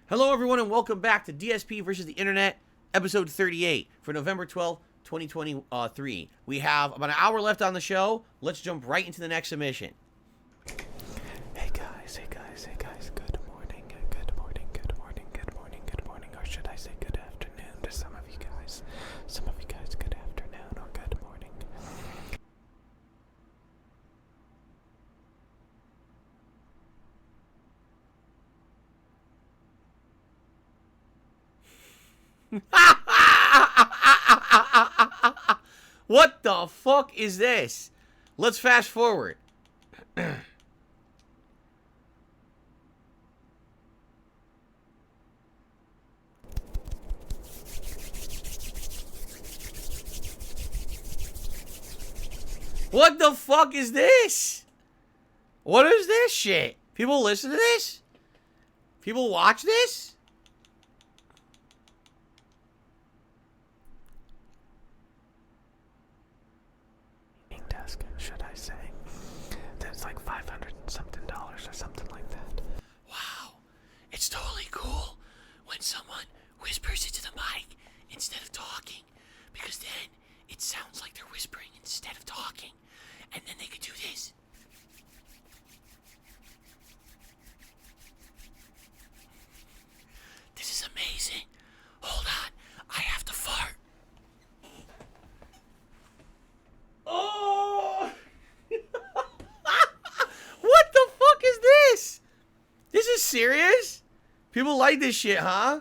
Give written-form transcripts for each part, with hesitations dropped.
Hello, everyone, and welcome back to DSP versus the Internet, episode 38 for November 12th, 2023. We have about an hour left on the show. Let's jump right into the next submission. Hey guys, good morning, good morning, good morning, good morning, good morning, or should I say good afternoon to some of you guys? Some of you guys, good afternoon or good morning. What the fuck is this? Let's fast forward. What the fuck is this? What is this shit? People listen to this? People watch this? Desk, should I say? There's like $500 something or something like that. Wow, it's totally cool when someone whispers into the mic instead of talking, because then it sounds like they're whispering instead of talking, and then they can do this. This is amazing. Hold on, I have to fart. Oh! What the fuck is this? This is serious? People like this shit, huh?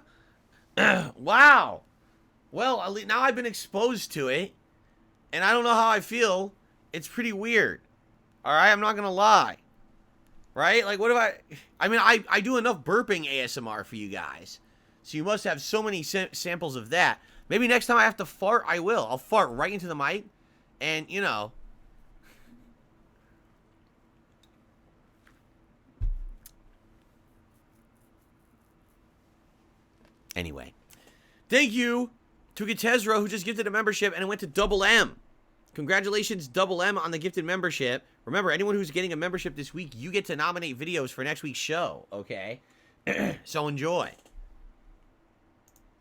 Wow. Well, at least now I've been exposed to it, and I don't know how I feel. It's pretty weird. All right, I'm not gonna lie. Right? Like, what if I mean, I do enough burping ASMR for you guys, so you must have so many samples of that. Maybe next time I have to fart, I will. I'll fart right into the mic, and you know. Anyway, thank you to Gitezro, who just gifted a membership and it went to Double M. Congratulations, Double M, on the gifted membership. Remember, anyone who's getting a membership this week, you get to nominate videos for next week's show, okay? So enjoy.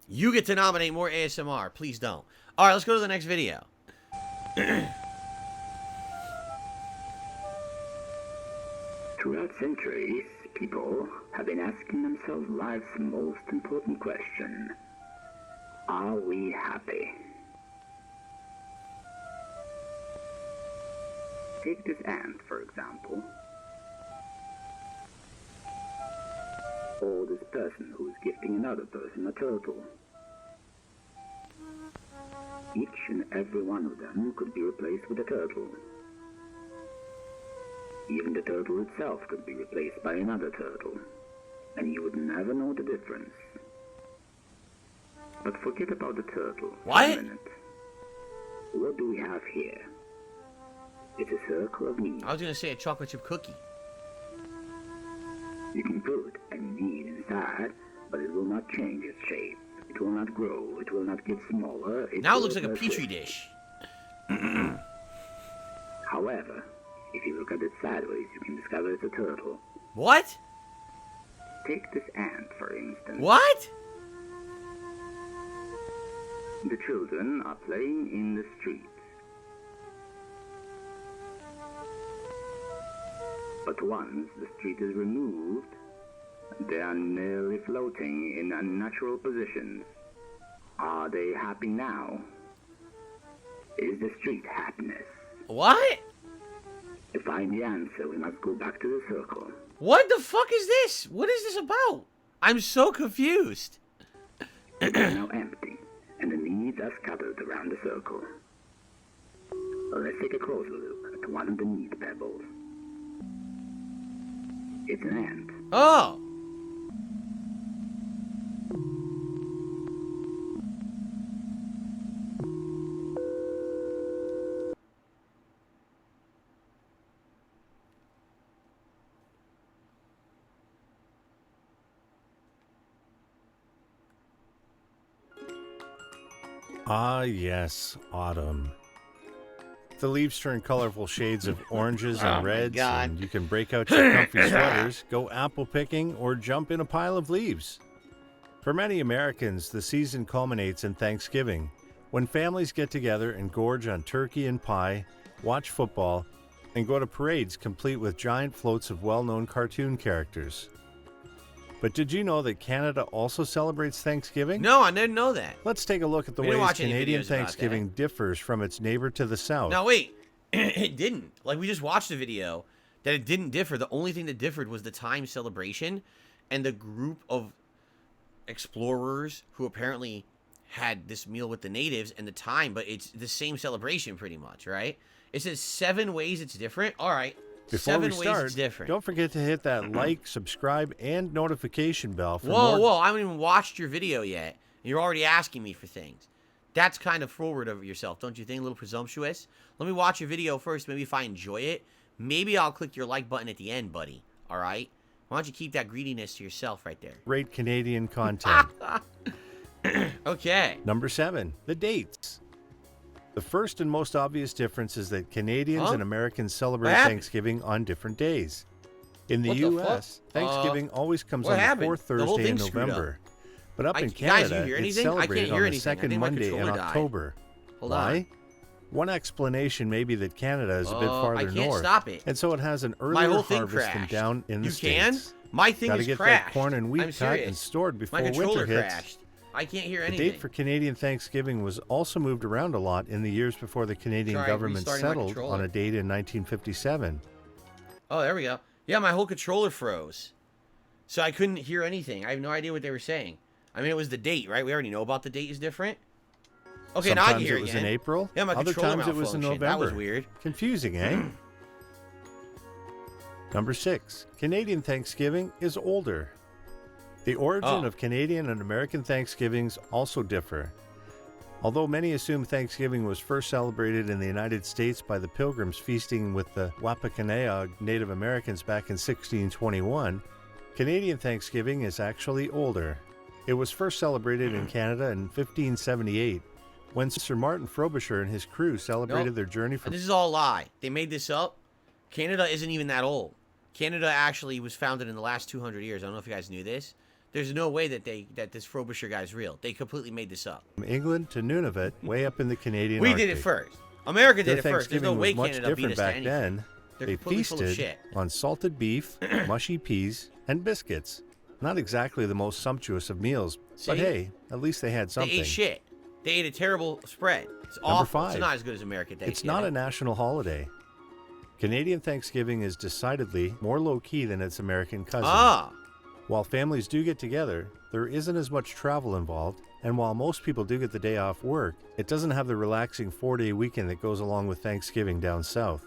You get to nominate more ASMR. Please don't. All right, let's go to the next video. Throughout centuries, people have been asking themselves life's most important question. Are we happy? Take this ant, for example. Or this person who is gifting another person a turtle. Each and every one of them could be replaced with a turtle. Even the turtle itself could be replaced by another turtle, and you would never know the difference. But forget about the turtle for a minute. What do we have here? It's a circle of meat. I was going to say a chocolate chip cookie. You can put any meat inside, but it will not change its shape. It will not grow. It will not get smaller. Now it looks like a petri dish. However, if you look at it sideways, you can discover it's a turtle. What? Take this ant, for instance. What? The children are playing in the street. But once the street is removed, they are merely floating in unnatural positions. Are they happy now? Is the street happiness? What? To find the answer, we must go back to the circle. What the fuck is this? What is this about? I'm so confused. It is now empty, and the needs are scattered around the circle. Let's take a closer look at one of the need pebbles. It's an ant. Oh. Ah, yes, autumn. The leaves turn colorful shades of oranges and reds, and you can break out your comfy sweaters, go apple picking, or jump in a pile of leaves. For many Americans, the season culminates in Thanksgiving, when families get together and gorge on turkey and pie, watch football, and go to parades complete with giant floats of well-known cartoon characters. But did you know that Canada also celebrates Thanksgiving? No, I didn't know that. Let's take a look at the We didn't ways watch any Canadian videos about Thanksgiving differs from its neighbor to the south. Now wait, it didn't. Like we just watched a video that it didn't differ. The only thing that differed was the time celebration and the group of explorers who apparently had this meal with the natives and the time, but it's the same celebration pretty much, right? It says 7 ways it's different. All right. Before 7 we ways start, it's different. don't forget to hit that like, subscribe, and notification bell for Whoa, more. whoa, I haven't even watched your video yet. You're already asking me for things. That's kind of forward of yourself, don't you think? A little presumptuous? Let me watch your video first. Maybe if I enjoy it, maybe I'll click your like button at the end, buddy. All right? Why don't you keep that greediness to yourself right there? Great Canadian content. Okay. Number 7, the dates. The first and most obvious difference is that Canadians and Americans celebrate What happened? Thanksgiving on different days. In the What the fuck? U.S., Thanksgiving always comes what on happened? the fourth The whole Thursday in thing's screwed up. November. But up in Guys, Canada, you hear it's anything? I can't celebrated hear on the anything. I second think my Monday in controller died. October. Hold Why? on. One explanation may be that Canada is a bit farther I can't north, stop it. and so it has an My earlier whole thing harvest than crashed. down in the You can? States. My thing Gotta is get crashed. that corn and wheat I'm cut serious. and stored before My controller winter hits. crashed. I can't hear The anything. date for Canadian Thanksgiving was also moved around a lot in the years before the Canadian Sorry, government restarting my settled controller. on a date in 1957. Oh, there we go. Yeah, my whole controller froze. So I couldn't hear anything. I have no idea what they were saying. I mean, it was the date, right? We already know about the date is different. Okay, now I can Sometimes hear it was again. in April, Yeah, my other controller times it was in malfunctioned. November. That was weird. Confusing, eh? Number 6. Canadian Thanksgiving is older. The origin of Canadian and American Thanksgivings also differ. Although many assume Thanksgiving was first celebrated in the United States by the Pilgrims feasting with the Wampanoag Native Americans back in 1621, Canadian Thanksgiving is actually older. It was first celebrated in Canada in 1578, when Sir Martin Frobisher and his crew celebrated Nope. their journey from... This is all a lie. They made this up. Canada isn't even that old. Canada actually was founded in the last 200 years. I don't know if you guys knew this. There's no way that this Frobisher guy's real. They completely made this up. England to Nunavut, way up in the Canadian We Arctic. did it first. America Their did it first. There's no Thanksgiving way was much Canada beat different us to back anything. then. They're They completely full of feasted shit. on salted beef, mushy peas, and biscuits. Not exactly the most sumptuous of meals, but See? hey, at least they had something. They ate shit. They ate a terrible spread. It's Number awful. 5. It's not as good as American Thanksgiving. It's not a national holiday. Canadian Thanksgiving is decidedly more low-key than its American cousin. Ah. While families do get together, there isn't as much travel involved, and while most people do get the day off work, it doesn't have the relaxing 4-day weekend that goes along with Thanksgiving down south.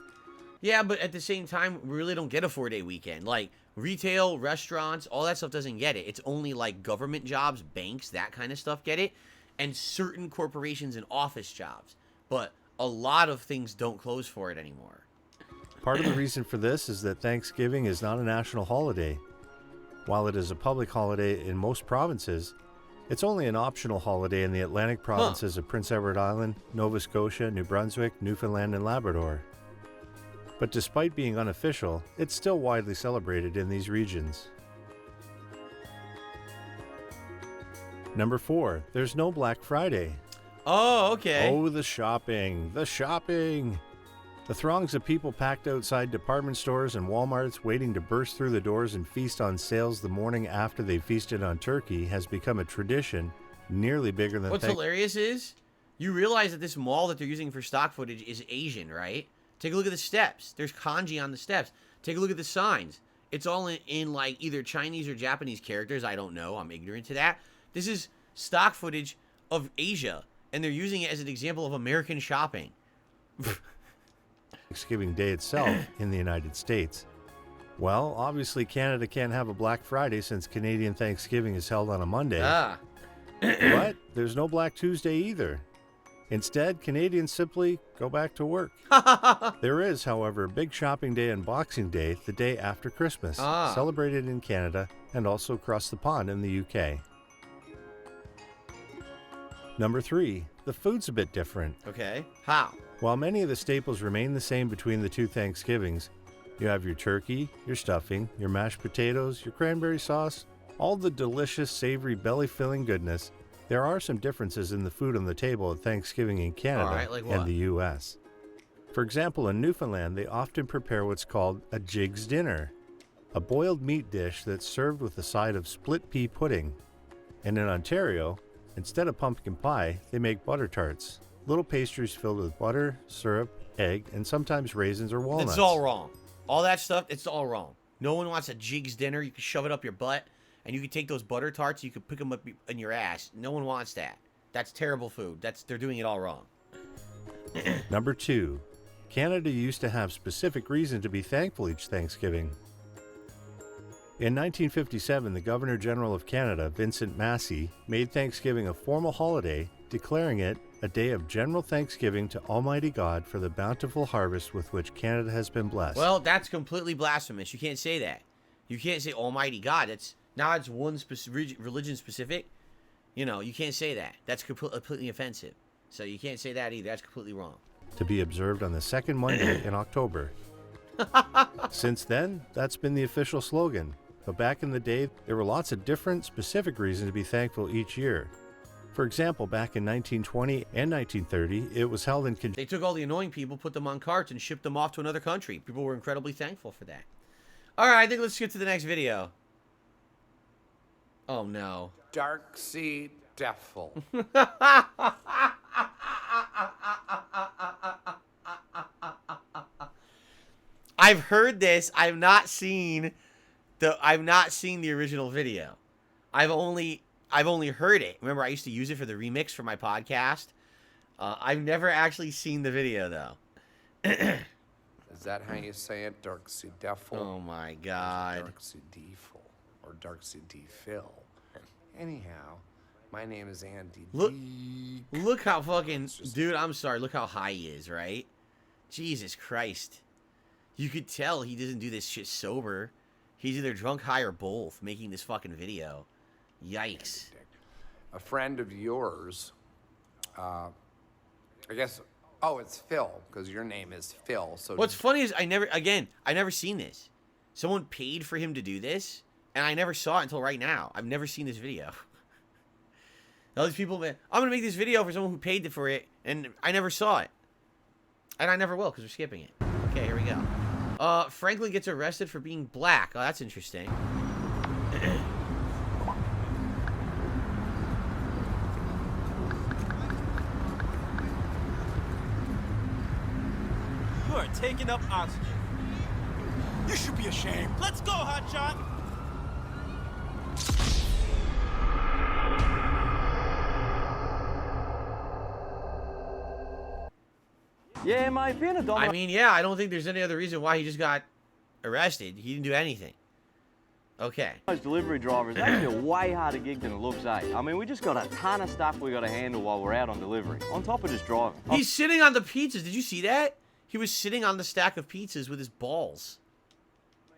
Yeah, but at the same time, we really don't get a 4-day weekend. Like, retail, restaurants, all that stuff doesn't get it. It's only, like, government jobs, banks, that kind of stuff get it, and certain corporations and office jobs. But a lot of things don't close for it anymore. Part of the reason for this is that Thanksgiving is not a national holiday. While it is a public holiday in most provinces, it's only an optional holiday in the Atlantic provinces of Prince Edward Island, Nova Scotia, New Brunswick, Newfoundland, and Labrador. But despite being unofficial, it's still widely celebrated in these regions. Number 4, there's no Black Friday. Oh, okay. Oh, the shopping, the shopping! The throngs of people packed outside department stores and Walmarts waiting to burst through the doors and feast on sales the morning after they feasted on turkey has become a tradition nearly bigger than What's hilarious is, you realize that this mall that they're using for stock footage is Asian, right? Take a look at the steps. There's kanji on the steps. Take a look at the signs. It's all in like either Chinese or Japanese characters. I don't know. I'm ignorant to that. This is stock footage of Asia, and they're using it as an example of American shopping. Thanksgiving Day itself in the United States. Well, obviously Canada can't have a Black Friday since Canadian Thanksgiving is held on a Monday. Ah. But there's no Black Tuesday either. Instead, Canadians simply go back to work. There is, however, a big shopping day and Boxing Day the day after Christmas, celebrated in Canada and also across the pond in the UK. Number 3, the food's a bit different. Okay. How? While many of the staples remain the same between the two Thanksgivings, you have your turkey, your stuffing, your mashed potatoes, your cranberry sauce, all the delicious, savory, belly-filling goodness, there are some differences in the food on the table at Thanksgiving in Canada All right, like what? and the U.S. For example, in Newfoundland, they often prepare what's called a jig's dinner, a boiled meat dish that's served with a side of split pea pudding. And in Ontario, instead of pumpkin pie, they make butter tarts, little pastries filled with butter, syrup, egg, and sometimes raisins or walnuts. It's all wrong. All that stuff, it's all wrong. No one wants a jig's dinner. You can shove it up your butt, and you can take those butter tarts, you can pick them up in your ass. No one wants that. That's terrible food. They're doing it all wrong. Number 2. Canada used to have specific reason to be thankful each Thanksgiving. In 1957, the Governor General of Canada, Vincent Massey, made Thanksgiving a formal holiday, declaring it a day of general thanksgiving to Almighty God for the bountiful harvest with which Canada has been blessed. Well, that's completely blasphemous. You can't say that. You can't say Almighty God. It's one religion specific. You know, you can't say that. That's completely offensive. So you can't say that either. That's completely wrong. To be observed on the second Monday in October. Since then, that's been the official slogan. But back in the day, there were lots of different specific reasons to be thankful each year. For example, back in 1920 and 1930, it was held in conjunction. They took all the annoying people, put them on carts, and shipped them off to another country. People were incredibly thankful for that. All right, I think let's get to the next video. Oh, no. Dark Sea Devil. I've heard this. I've not seen the original video. I've only heard it. Remember, I used to use it for the remix for my podcast. I've never actually seen the video though. Is that how you say it? Dark Sea Devil? Oh my God. Dark Sea Devil or Dark Sea Devil. Anyhow, my name is Andy. Look how fucking dude. I'm sorry. Look how high he is, right? Jesus Christ. You could tell he doesn't do this shit sober. He's either drunk, high, or both, making this fucking video. Yikes. A friend of yours, I guess, oh, it's Phil, because your name is Phil. So what's funny is I never seen this. Someone paid for him to do this, and I never saw it until right now. I've never seen this video. All these people, I'm going to make this video for someone who paid for it, and I never saw it. And I never will, because we're skipping it. Okay, here we go. Franklin gets arrested for being black. Oh, that's interesting. You are taking up oxygen. You should be ashamed. Let's go, hotshot. Yeah, mate, being a Domino. I mean, yeah, I don't think there's any other reason why he just got arrested. He didn't do anything. Okay. Those delivery drivers, actually a way harder gig than it looks, eh? I mean, we just got a ton of stuff we got to handle while we're out on delivery, on top of just driving. He's sitting on the pizzas. Did you see that? He was sitting on the stack of pizzas with his balls.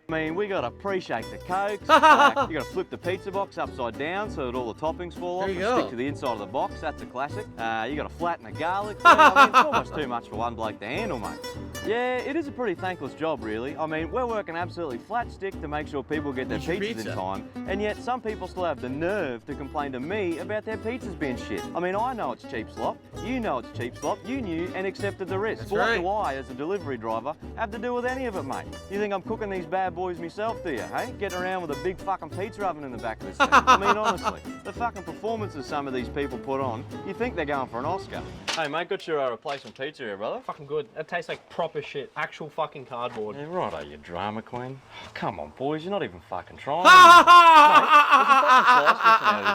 I mean, we got to pre-shake the cokes. You got to flip the pizza box upside down so that all the toppings fall off There and you go. stick to the inside of the box. That's a classic. You got to flatten the garlic. I mean, it's almost too much for one bloke to handle, mate. Yeah, it is a pretty thankless job, really. I mean, we're working absolutely flat stick to make sure people get their Eat your pizzas pizza. in time, and yet some people still have the nerve to complain to me about their pizzas being shit. I mean, I know it's cheap slop. You know it's cheap slop. You knew and accepted the risk. That's But right. what do I, as a delivery driver, have to do with any of it, mate? You think I'm cooking these bad boys myself, do you, hey? Getting around with a big fucking pizza oven in the back of this thing. I mean, honestly, the fucking performances some of these people put on, you think they're going for an Oscar. Hey, mate, got your replacement pizza here, brother. Fucking good. That tastes like proper shit. Actual fucking cardboard. Yeah, righto, you drama queen. Oh, come on, boys, you're not even fucking trying.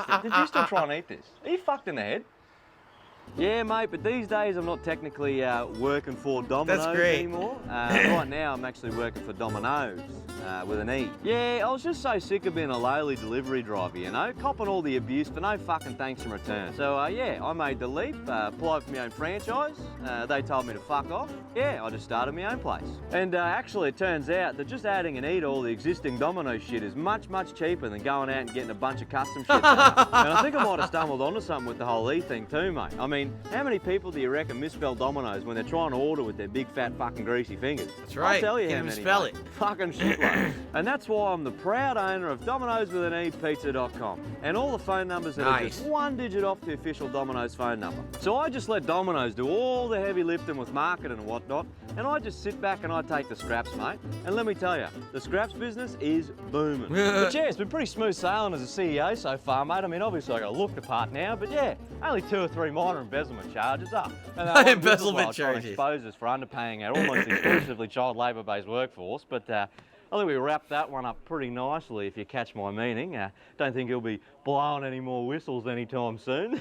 Mate, did you still try and eat this? Are you fucked in the head? Yeah, mate, but these days I'm not technically working for Domino's great. anymore. Right now I'm actually working for Domino's with an E. Yeah, I was just so sick of being a lowly delivery driver, you know, copping all the abuse for no fucking thanks in return. So yeah, I made the leap, applied for my own franchise. They told me to fuck off. Yeah, I just started my own place. And actually it turns out that just adding an E to all the existing Domino's shit is much, much cheaper than going out and getting a bunch of custom shit done. And I think I might have stumbled onto something with the whole E thing too, mate. I mean, how many people do you reckon misspell Domino's when they're trying to order with their big fat fucking greasy fingers? That's right. I'll tell you Can't how even many, spell mate. it. Fucking shitloads. And that's why I'm the proud owner of DominosWithAnEPizza.com and all the phone numbers that are just one digit off the official Domino's phone number. So I just let Domino's do all the heavy lifting with marketing and whatnot, and I just sit back and I take the scraps, mate. And let me tell you, the scraps business is booming. But yeah, it's been pretty smooth sailing as a CEO so far, mate. I mean, obviously I got to look the part now, but yeah, only 2 or 3 minor embezzlement charges up. And Embezzlement charges. Expose us for underpaying our almost exclusively child labour-based workforce, but I think we wrapped that one up pretty nicely, if you catch my meaning. Don't think he'll be blowing any more whistles anytime soon.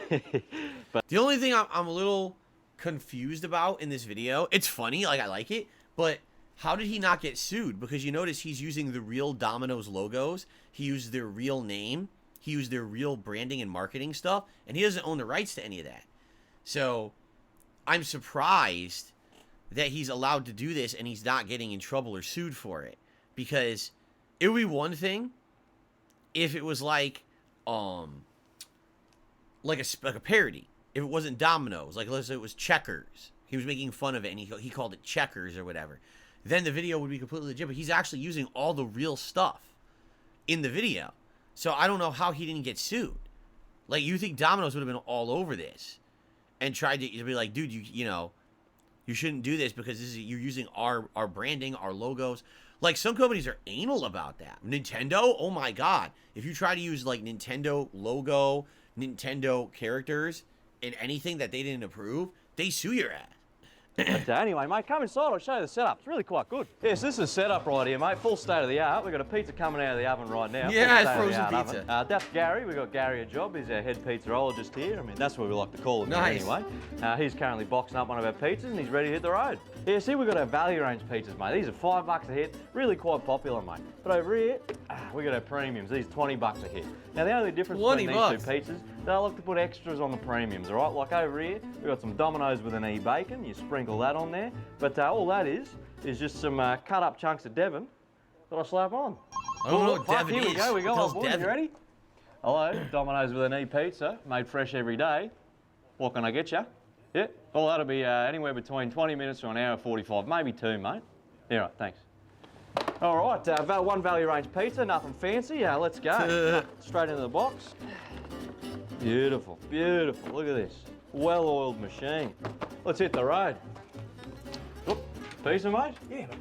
But the only thing I'm a little confused about in this video, it's funny, like I like it, but how did he not get sued? Because you notice he's using the real Domino's logos, he used their real name, he used their real branding and marketing stuff, and he doesn't own the rights to any of that. So I'm surprised that he's allowed to do this and he's not getting in trouble or sued for it. Because it would be one thing if it was like a parody. If it wasn't Domino's, like let's say it was Checkers. He was making fun of it and he called it Checkers or whatever. Then the video would be completely legit. But he's actually using all the real stuff in the video. So I don't know how he didn't get sued. Like, you think Domino's would have been all over this and tried to be like, dude, you know, you shouldn't do this because you're using our branding, our logos. Like, some companies are anal about that. Nintendo, oh my God. If you try to use, like, Nintendo logo, Nintendo characters in anything that they didn't approve, they sue your ass. But anyway, mate, come inside. I'll show you the setup. It's really quite good. Yes, this is the setup right here, mate. Full state of the art. We've got a pizza coming out of the oven right now. Yeah, it's frozen pizza. That's Gary. We've got Gary a job. He's our head pizzerologist here. I mean, that's what we like to call him anyway. He's currently boxing up one of our pizzas and he's ready to hit the road. Yeah, see, we've got our value range pizzas, mate. These are $5 a hit. Really quite popular, mate. But over here, we got our premiums. These are $20 a hit. Now, the only difference between these two pizzas, they like to put extras on the premiums, all right? Like over here, we've got some Domino's with an E bacon. You sprinkle that on there. But all that is just some cut up chunks of Devon that I slap on. I don't know what Devon is. Here we go, Tells boys. You ready? Hello, Domino's with an E pizza, made fresh every day. What can I get you? Yeah, well, that'll be anywhere between 20 minutes to an hour 45, maybe 2, mate. Yeah, right, thanks. All right, one value range pizza, nothing fancy. Let's go. Straight into the box. Beautiful, beautiful. Look at this. Well-oiled machine. Let's hit the road. Whoop. Pizza, mate?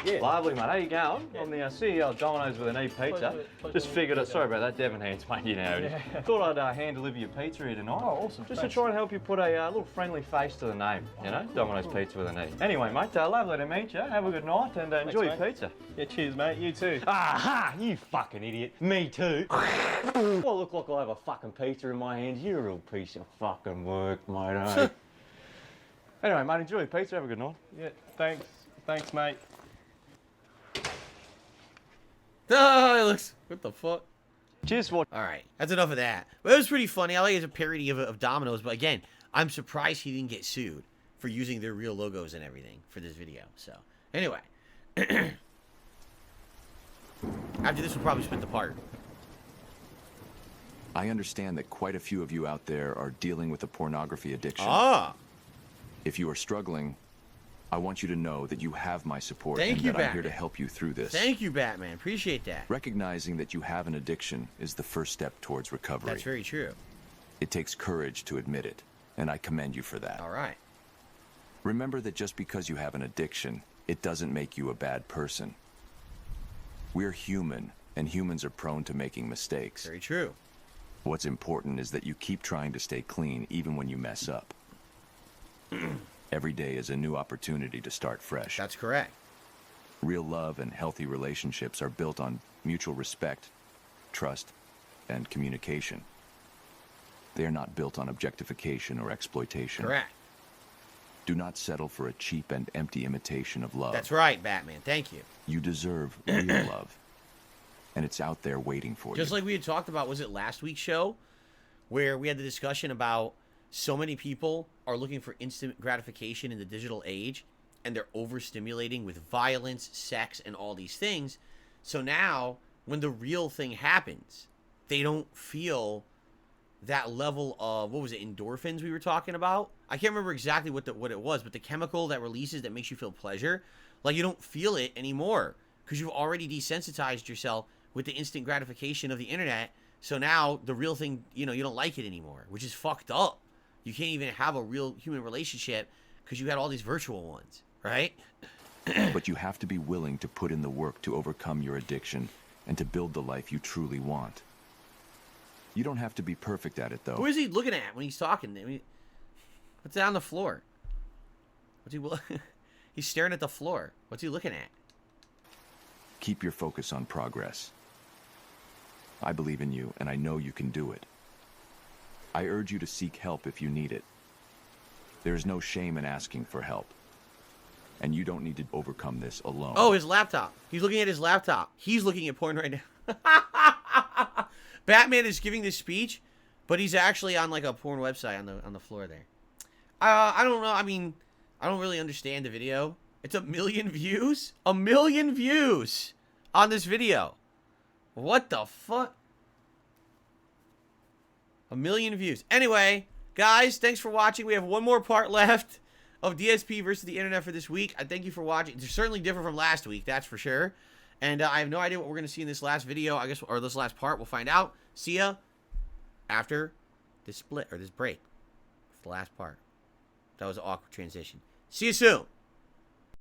Yeah. Lovely, mate. How you going? I'm the CEO of Domino's with an E pizza. Just figured it. Sorry about that, Devon hands, mate. You know. Thought I'd hand deliver your pizza here tonight. Oh, awesome. Just to try and help you put a little friendly face to the name. You know, Domino's Pizza with an E. Anyway, mate, lovely to meet you. Have a good night and enjoy your pizza. Yeah, cheers, mate. You too. Aha! You fucking idiot. Me too. I look like I have a fucking pizza in my hands. You're a real piece of fucking work, mate. Eh? Anyway, mate, enjoy your pizza. Have a good night. Yeah, thanks. Thanks, mate. Oh, it looks... What the fuck? Cheers. What? All right, that's enough of that. But it was pretty funny. I like it as a parody of Domino's. But again, I'm surprised he didn't get sued for using their real logos and everything for this video. So, anyway. After this, we'll probably split the part. I understand that quite a few of you out there are dealing with a pornography addiction. Ah. If you are struggling, I want you to know that you have my support Thank and you, that Batman. I'm here to help you through this. Thank you, Batman. Appreciate that. Recognizing that you have an addiction is the first step towards recovery. That's very true. It takes courage to admit it, and I commend you for that. All right. Remember that just because you have an addiction, it doesn't make you a bad person. We're human, and humans are prone to making mistakes. Very true. What's important is that you keep trying to stay clean even when you mess up. Every day is a new opportunity to start fresh. That's correct. Real love and healthy relationships are built on mutual respect, trust, and communication. They are not built on objectification or exploitation. Correct. Do not settle for a cheap and empty imitation of love. That's right, Batman. Thank you. You deserve real love. And it's out there waiting for you. Just like we had talked about, was it last week's show? Where we had the discussion about so many people are looking for instant gratification in the digital age, and they're overstimulating with violence, sex, and all these things. So now, when the real thing happens, they don't feel that level of, what was it, endorphins we were talking about? I can't remember exactly what it was, but the chemical that releases that makes you feel pleasure, like you don't feel it anymore because you've already desensitized yourself with the instant gratification of the internet. So now the real thing, you know, you don't like it anymore, which is fucked up. You can't even have a real human relationship because you had all these virtual ones, right? But you have to be willing to put in the work to overcome your addiction and to build the life you truly want. You don't have to be perfect at it, though. Who is he looking at when he's talking? I mean, what's that on the floor? What's he? He's staring at the floor. What's he looking at? Keep your focus on progress. I believe in you, and I know you can do it. I urge you to seek help if you need it. There is no shame in asking for help. And you don't need to overcome this alone. Oh, his laptop. He's looking at his laptop. He's looking at porn right now. Batman is giving this speech, but he's actually on like a porn website on the floor there. I don't know. I mean, I don't really understand the video. It's 1 million views? 1 million views on this video. What the fuck? 1 million views. Anyway, guys, thanks for watching. We have one more part left of DSP versus the internet for this week. I thank you for watching. It's certainly different from last week, that's for sure. And I have no idea what we're going to see in this last video, I guess, or this last part. We'll find out. See ya after this split, or this break. It's the last part. That was an awkward transition. See you soon.